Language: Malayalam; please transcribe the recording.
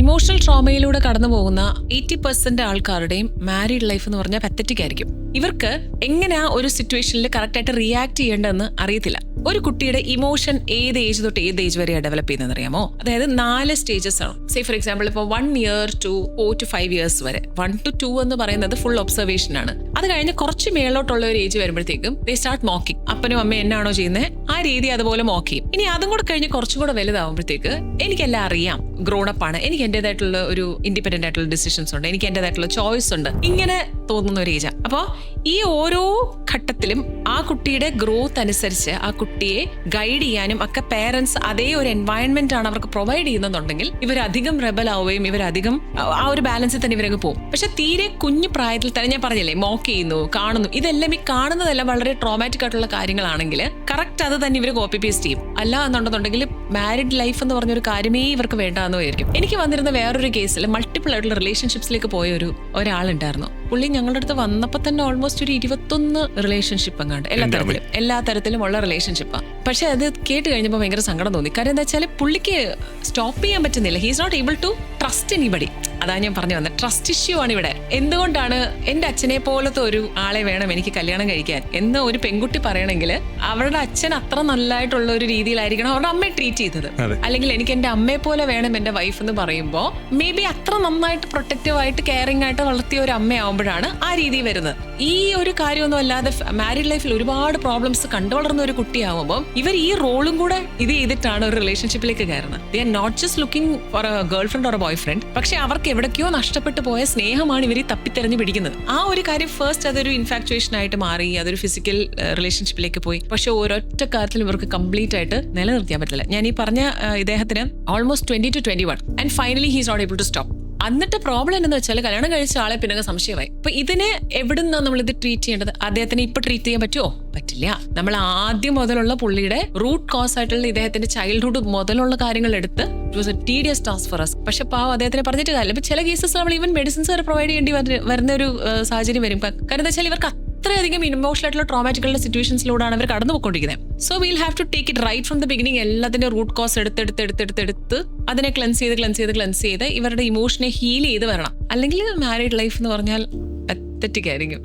ഇമോഷണൽ ട്രോമയിലൂടെ കടന്നു പോകുന്ന 80% ആൾക്കാരുടെയും മാരീഡ് ലൈഫ് എന്ന് പറഞ്ഞാൽ പത്തറ്റിക് ആയിരിക്കും. ഇവർക്ക് എങ്ങനെയാ ഒരു സിറ്റുവേഷനിൽ കറക്റ്റായിട്ട് റിയാക്ട് ചെയ്യേണ്ടതെന്ന് അറിയത്തില്ല. ഒരു കുട്ടിയുടെ ഇമോഷൻ ഏത് ഏജ് തൊട്ട് ഏത് ഏജ് വരെയാണ് ഡെവലപ്പ് ചെയ്യുന്നത് അറിയാമോ? അതായത് 4 സ്റ്റേജസ് ആണ്. സേ ഫോർ എക്സാമ്പിൾ ഇപ്പോൾ 1 year to 4 to 5 years വരെ. 1 to 2 എന്ന് പറയുന്നത് ഫുൾ ഒബ്സർവേഷൻ ആണ്. അത് കഴിഞ്ഞ് കുറച്ച് മേളോട്ടുള്ള ഒരു ഏജ് വരുമ്പോഴത്തേക്കും ദേ സ്റ്റാർട്ട് മോക്കിംഗ്. അപ്പനും അമ്മയും എന്നാണോ ചെയ്യുന്നത് ആ രീതി അതുപോലെ മോക്ക് ചെയ്യും. ഇനി അതും കൂടെ കഴിഞ്ഞ് കുറച്ചും കൂടെ വലുതാവുമ്പോഴത്തേക്ക് എനിക്കെല്ലാം അറിയാം, ഗ്രോണപ്പ് ആണ്, എനിക്ക് എന്റേതായിട്ടുള്ള ഒരു ഇൻഡിപെൻഡന്റ് ആയിട്ടുള്ള ഡിസിഷൻസ് ഉണ്ട്, എനിക്ക് എന്റേതായിട്ടുള്ള ചോയ്സ് ഉണ്ട്, ഇങ്ങനെ തോന്നുന്ന ഒരു ഏജാണ്. അപ്പോൾ ഈ ഓരോ ഘട്ടത്തിലും ആ കുട്ടിയുടെ ഗ്രോത്ത് അനുസരിച്ച് ആ കുട്ടിയെ ഗൈഡ് ചെയ്യാനും ഒക്കെ പേരൻസ് അതേ ഒരു എൻവയൺമെന്റ് ആണ് അവർക്ക് പ്രൊവൈഡ് ചെയ്യുന്നുണ്ടെങ്കിൽ ഇവരധികം റെബൽ ആവുകയും ഇവരധികം ആ ഒരു ബാലൻസിൽ തന്നെ ഇവരങ്ങ് പോകും. പക്ഷെ തീരെ കുഞ്ഞു പ്രായത്തിൽ തന്നെ ഞാൻ പറഞ്ഞില്ലേ, മോക്ക് ചെയ്യുന്നു, കാണുന്നു, ഇതെല്ലാം ഈ കാണുന്നതെല്ലാം വളരെ ട്രോമാറ്റിക് ആയിട്ടുള്ള കാര്യങ്ങളാണെങ്കിൽ കറക്റ്റ് അത് തന്നെ ഇവർ കോപ്പി പേസ്റ്റ് ചെയ്യും. അല്ല എന്നുണ്ടെന്നുണ്ടെങ്കിൽ മാരിഡ് ലൈഫ് എന്ന് പറഞ്ഞൊരു കാര്യമേ ഇവർക്ക് വേണ്ടാന്ന് വിചാരിക്കും. എനിക്ക് വന്നിരുന്ന വേറൊരു കേസിൽ മൾട്ടിപ്പിൾ ആയിട്ടുള്ള റിലേഷൻഷിപ്സിലേക്ക് പോയ ഒരാളുണ്ടായിരുന്നു. പുള്ളി ഞങ്ങളുടെ അടുത്ത് വന്നപ്പോൾ തന്നെ ഓൾമോസ്റ്റ് ഒരു 21 റിലേഷൻഷിപ്പ് അങ്ങാണ്ട് എല്ലാ തരത്തിലും ഉള്ള റിലേഷൻഷിപ്പാണ്. പക്ഷെ അത് കേട്ട് കഴിഞ്ഞപ്പോൾ ഭയങ്കര സങ്കടം തോന്നി. കാര്യം എന്താ വെച്ചാൽ പുള്ളിക്ക് സ്റ്റോപ്പ് ചെയ്യാൻ പറ്റുന്നില്ല. He is not able to trust anybody. അതാ ഞാൻ പറഞ്ഞു വന്നത്, ട്രസ്റ്റ് ഇഷ്യൂ ആണ് ഇവിടെ. എന്തുകൊണ്ടാണ് എന്റെ അച്ഛനെ പോലത്തെ ഒരു ആളെ വേണം എനിക്ക് കല്യാണം കഴിക്കാൻ എന്ന് ഒരു പെൺകുട്ടി പറയണമെങ്കിൽ അവരുടെ അച്ഛൻ അത്ര നല്ലതായിട്ടുള്ള ഒരു രീതിയിലായിരിക്കണം അവരുടെ അമ്മയെ ട്രീറ്റ് ചെയ്തത്. അല്ലെങ്കിൽ എനിക്ക് എന്റെ അമ്മയെ പോലെ വേണം എന്റെ വൈഫ് എന്ന് പറയുമ്പോൾ മേ ബി അത്ര നന്നായിട്ട് പ്രൊട്ടക്റ്റീവ് ആയിട്ട് കെയറിംഗ് ആയിട്ട് വളർത്തിയ ഒരു അമ്മയാവുമ്പോഴാണ് ആ രീതി വരുന്നത്. ഈ ഒരു കാര്യമൊന്നും അല്ലാതെ മാരീഡ് ലൈഫിൽ ഒരുപാട് പ്രോബ്ലംസ് കണ്ടു വളർന്ന ഒരു കുട്ടിയാവുമ്പോൾ ഇവർ ഈ റോളും കൂടെ ഇത് ചെയ്തിട്ടാണ് ഒരു റിലേഷൻഷിപ്പിലേക്ക് കയറുന്നത്. They are not just looking for a girlfriend or a boyfriend. പക്ഷെ അവർക്ക് എവിടേക്കോ നഷ്ടപ്പെട്ടു പോയ സ്നേഹമാണ് ഇവർ തപ്പിത്തെരഞ്ഞു പിടിക്കുന്നത്. ആ ഒരു കാര്യം ഫസ്റ്റ് അതൊരു ഇൻഫാക്ച്വേഷൻ ആയിട്ട് മാറി, അതൊരു ഫിസിക്കൽ റിലേഷൻഷിപ്പിലേക്ക് പോയി. പക്ഷെ ഒരൊറ്റ കാര്യത്തിൽ ഇവർക്ക് കംപ്ലീറ്റ് ആയിട്ട് നിലനിർത്താൻ പറ്റില്ല. ഞാൻ ഈ പറഞ്ഞ ഇദ്ദേഹത്തിന് almost 20 to 21 and finally he is not able to stop. എന്നിട്ട് പ്രോബ്ലം എന്ന് വെച്ചാൽ കല്യാണം കഴിച്ച ആളെ പിന്നെ സംശയമായി. അപ്പൊ ഇതിനെ എവിടുന്നാണ് നമ്മൾ ഇത് ട്രീറ്റ് ചെയ്യേണ്ടത്? അദ്ദേഹത്തിന് ഇപ്പൊ ട്രീറ്റ് ചെയ്യാൻ പറ്റുമോ? പറ്റില്ല. നമ്മൾ ആദ്യം മുതലുള്ള പുള്ളിയുടെ റൂട്ട് കോസ് ആയിട്ടുള്ള ഇദ്ദേഹത്തിന്റെ ചൈൽഡ്ഹുഡ് മുതലുള്ള കാര്യങ്ങൾ എടുത്ത് it was a tedious task for us. പക്ഷെ പാവം അദ്ദേഹത്തിന് പറഞ്ഞിട്ട് കാര്യമില്ല. ഇപ്പൊ ചില കേസസ് നമ്മൾ ഈവൻ മെഡിസിൻസ് വരെ പ്രൊവൈഡ് ചെയ്യേണ്ടി വരുന്ന ഒരു സാഹചര്യം വരും. കാരണം എന്താ വെച്ചാൽ ഇവർക്ക് അത്രയധികം ഇമോഷണൽ ആയിട്ടുള്ള ട്രോമാറ്റിക്കൽ സിറ്റുവേഷൻസിലൂടെയാണ് അവർ കടന്നു പോയിക്കൊണ്ടിരിക്കുന്നത്. So we'll have to take it right from the beginning. എല്ലാത്തിന്റെ റൂട്ട് കോസ് എടുത്ത് അതിനെ ക്ലെൻസ് ചെയ്ത് ഇവരുടെ ഇമോഷനെ ഹീൽ ചെയ്ത് വരണം. അല്ലെങ്കിൽ മാരീഡ് ലൈഫ് എന്ന് പറഞ്ഞാൽ പത്തറ്റിക് ആയിരിക്കും.